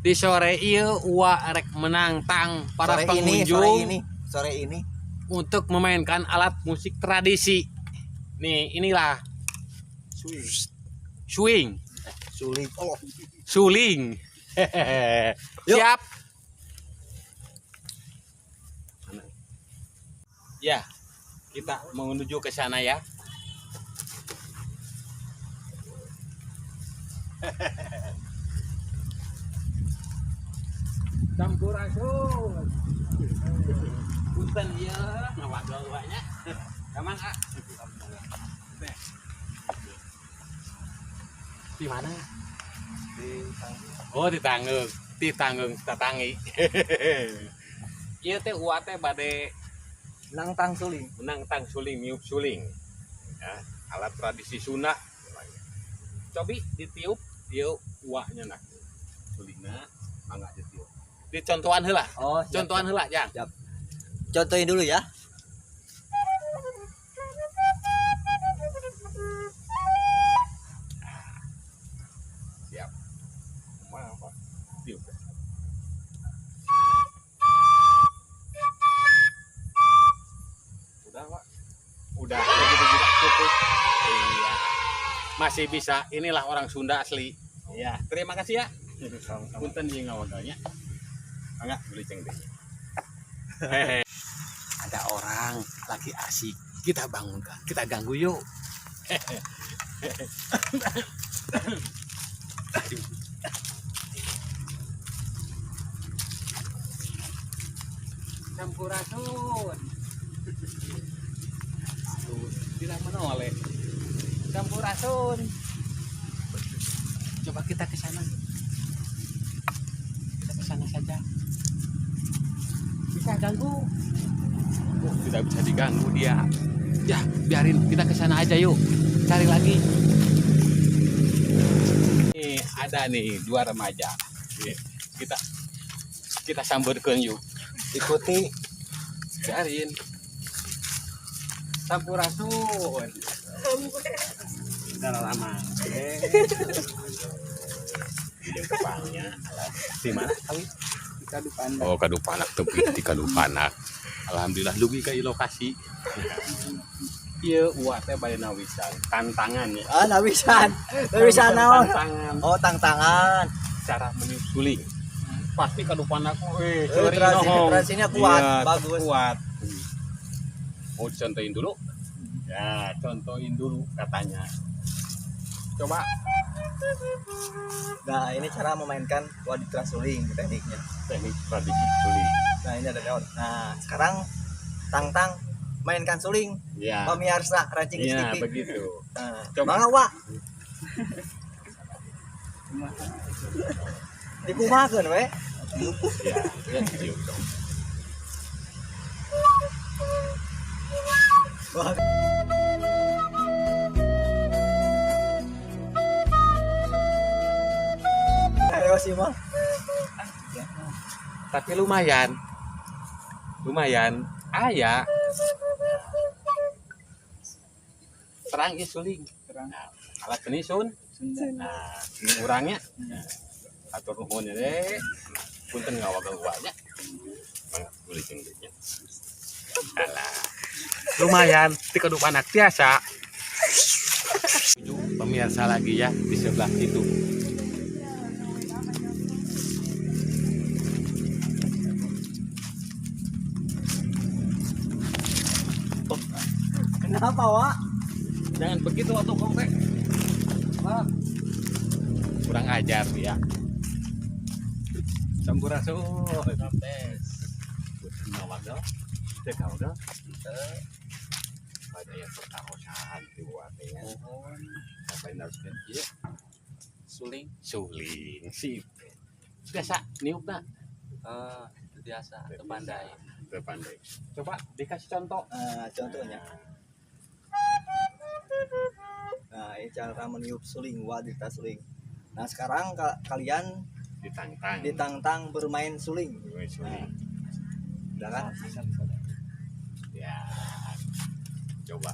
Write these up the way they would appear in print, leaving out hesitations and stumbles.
Di sore ieu rek menantang para pengunjung sore ini untuk memainkan alat musik tradisi. Nih, inilah swing. sulit. Suling. Yuk. Siap. Ya, kita mau menuju ke sana ya. Sampurasun. Punten ya, ngawak galwanya. Kaman ah. Di mana? Oh, di Tanggeung Tatangi. Ieu teh uat teh bade Nangtang suling. menantang suling, niup suling. Ya, alat tradisi Sunda. Cobi ditiup, dieu uaknya nak. Sulingna mangga ditiup. Dicontohan heula. Oh, Contohan heula, Jang. contohin dulu ya. Siap. Apa? Tiup. Udah, Pak. Udah, begitu juga cukup. Iya. Masih bisa. Inilah orang Sunda asli. Iya, terima kasih ya. Punten jeung ngawagalnya. Enggak beli ceng deh. Hehe. Ada orang lagi asik. Kita bangunkan, kita ganggu yuk. Sampurasun. Tidak menoleh. Sampurasun. Coba kita ke sana. Kita ke sana saja. Bisa ganggu? Oh, tidak bisa diganggu dia. Ya, biarin kita ke sana aja yuk. Cari lagi. Nih, ada nih dua remaja. Nih, kita samburkeun yuk. Ikuti. Biarin. Sampurasun. Udah lama. Di depannya. Di mana? Di Kadupanak. Oh, Kadupanak tepi di Kadupanak. Alhamdulillah dugi ke lokasi. Ieu uat teh bade nawisan, tantangan ya. Ah, nawisan. Nawisan naon? Tantangan Oh, tantangan. cara meniup suling. Pasti Kadupanak tradisinya kuat, bagus. Kuat. Mau dicontohin dulu? Ya, contohin dulu katanya. Coba. Nah, ini cara memainkan waditra suling tekniknya. Teknik tradisi suling. Nah, ini ada daun. Nah, sekarang tang-tang mainkan suling. Ya. Pemirsa racing Iya, sedikit. begitu. Nah, Coba. Bang Wak. Dikumakeun we. Ya, ya cium dong. Wah. Ayo sih mah. Tapi lumayan. Aya. Terang ya suling. Nah, alat penisun. Nah, kurangnya. Atur nuhun deh. Punten ngawagal uanya. Mangga beli ceng deui. Alah. Lumayan di Kadupanak biasa. Pemirsa lagi ya di sebelah situ. Kenapa, Wak? Jangan begitu atau komplek. Wah. Kurang ajar ya. Sampurasun. Tes. Ngawagal. Teh kawagal. Ada yang pertahosan dibuatnya. Apa yang harus kerja? Suling. Sip. Biasa niupna. Itu biasa, terpandai. Coba dikasih contoh. Contohnya. Nah, ini cara meniup suling, waditra suling. Nah, sekarang kalian ditantang bermain suling. Nah, udah kan? Ya. Coba.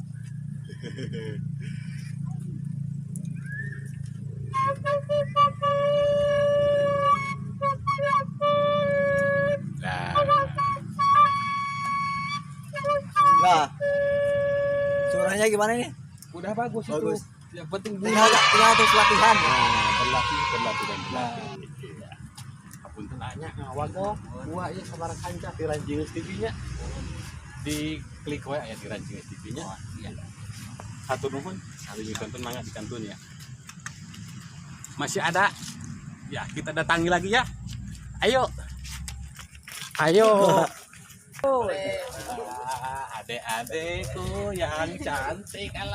Sudahnya gimana nih? Udah bagus, Bagus. itu. Yang penting Tinggal terus latihan. berlatih dan berlatih. Iya. Apunten nanya ngawago, gua ieu sabaraha kanca di Ranjing TV-nya. Di klik we aya di Ranjing TV-nya. Iya. Satu nuhun, kali ditonton mangga dikantun ya. Masih ada. Ya, kita datangi lagi ya. Ayo. Ayo. Adek-adekku yang cantik alah.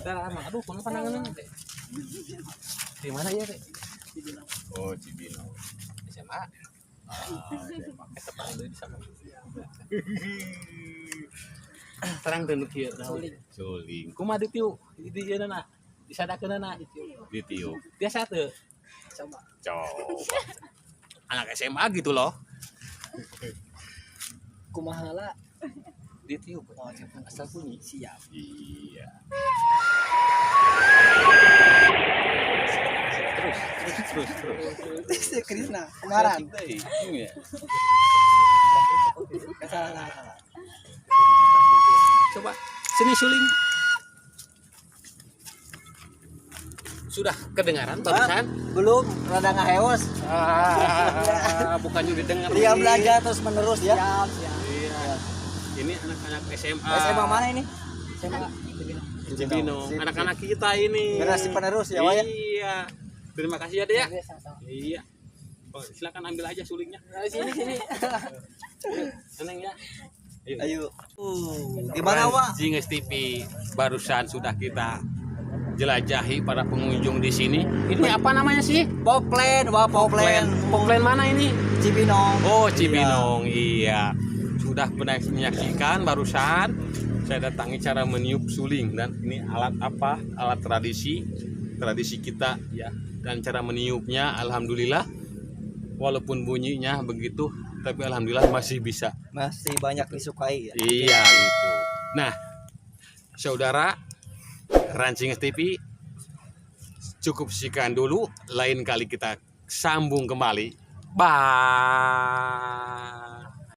Udah lama. Aduh, kenapa pandangannya teh? Di mana ya, Teh? Oh, Cibinong. SMA. SMA. Ketepang deui di sana. Terang teh nu kieu. Suling. Kumaha ditiu? Di ieu-na. Disadakeunana. Ditiu. Biasa teu? Coba. Anak SMA gitu loh. Kumaha lah. Ditiup asal bunyi. Siap. Iya. Terus. Krisna kemarin. Iya. Coba seni suling. Sudah kedengaran barusan? Belum, rada ngaheos. Bukannya didengar. Dia belajar terus menerus ya. Siap. Iya. Ini anak-anak SMA. SMA mana ini? SMA Cibinong. Anak-anak kita ini. generasi penerus ya, Wak ya. Iya. Terima kasih ya, Dek ya. Iya. Oh, silakan ambil aja sulingnya. Sini. Seneng ya. Ayo. Gimana, Wak? Ranjing TV barusan sudah kita jelajahi para pengunjung di sini. Ini apa namanya sih? Poplen, Wak, Poplen. Poplen mana ini? Cibinong. Oh, Cibinong. Iya. Sudah pernah menyaksikan barusan saya datangi cara meniup suling, dan ini alat apa? Alat tradisi kita ya. Dan cara meniupnya alhamdulillah walaupun bunyinya begitu tapi alhamdulillah masih bisa. Masih banyak disukai ya. Iya gitu. Nah, saudara Ranjing TV cukup sekian dulu, lain kali kita sambung kembali. Bye.